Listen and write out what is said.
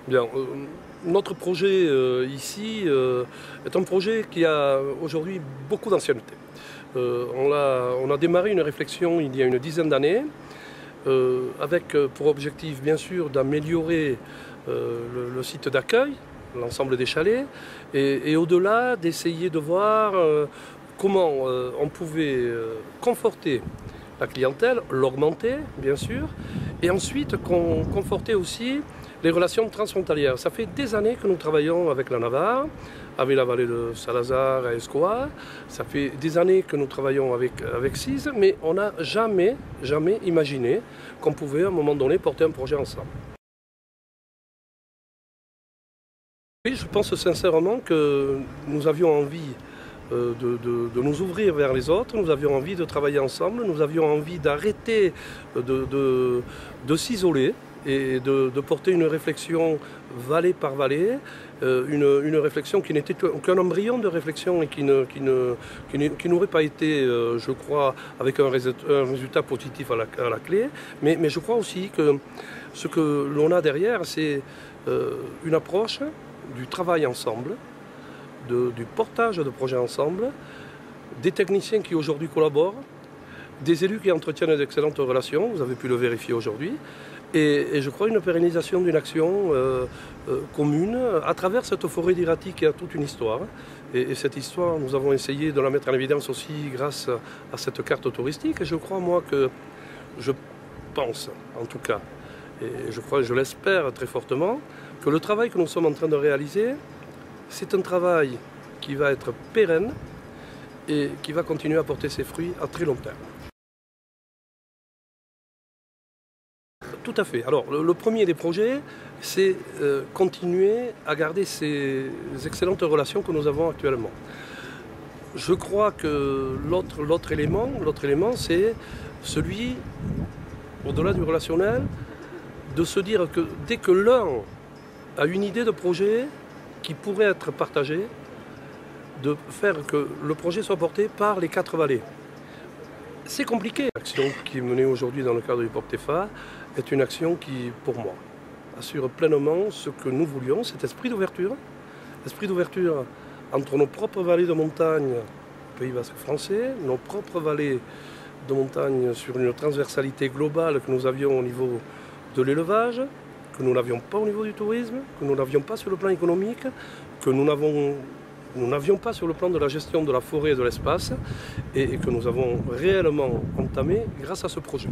Bien, notre projet ici est un projet qui a aujourd'hui beaucoup d'ancienneté. On a démarré une réflexion il y a une dizaine d'années avec pour objectif bien sûr d'améliorer le site d'accueil, l'ensemble des chalets, et au-delà d'essayer de voir comment on pouvait conforter la clientèle, l'augmenter bien sûr, et ensuite conforter aussi les relations transfrontalières. Ça fait des années que nous travaillons avec la Navarre, avec la vallée de Salazar à Escoa. Ça fait des années que nous travaillons avec Sise, mais on n'a jamais imaginé qu'on pouvait à un moment donné porter un projet ensemble. Oui, je pense sincèrement que nous avions envie de nous ouvrir vers les autres, nous avions envie de travailler ensemble, nous avions envie d'arrêter de s'isoler et de porter une réflexion vallée par vallée, une réflexion qui n'était qu'un embryon de réflexion et qui n'aurait pas été, je crois, avec un résultat positif à la clé. Mais je crois aussi que ce que l'on a derrière, c'est une approche du travail ensemble, du portage de projets ensemble, des techniciens qui aujourd'hui collaborent, des élus qui entretiennent d'excellentes relations, vous avez pu le vérifier aujourd'hui, et je crois une pérennisation d'une action commune à travers cette forêt d'Irati qui a toute une histoire. Et cette histoire, nous avons essayé de la mettre en évidence aussi grâce à cette carte touristique. Et je crois, moi, je pense, en tout cas, et je l'espère très fortement, que le travail que nous sommes en train de réaliser, c'est un travail qui va être pérenne et qui va continuer à porter ses fruits à très long terme. Tout à fait. Alors, le premier des projets, c'est continuer à garder ces excellentes relations que nous avons actuellement. Je crois que l'autre élément, c'est celui, au-delà du relationnel, de se dire que dès que l'un a une idée de projet qui pourrait être partagée, de faire que le projet soit porté par les 4 vallées. C'est compliqué. L'action qui est menée aujourd'hui dans le cadre du POPTEFA est une action qui, pour moi, assure pleinement ce que nous voulions, cet esprit d'ouverture entre nos propres vallées de montagne, Pays Basque français, nos propres vallées de montagne sur une transversalité globale que nous avions au niveau de l'élevage, que nous n'avions pas au niveau du tourisme, que nous n'avions pas sur le plan économique, que nous n'avions pas sur le plan de la gestion de la forêt et de l'espace, et que nous avons réellement entamé grâce à ce projet.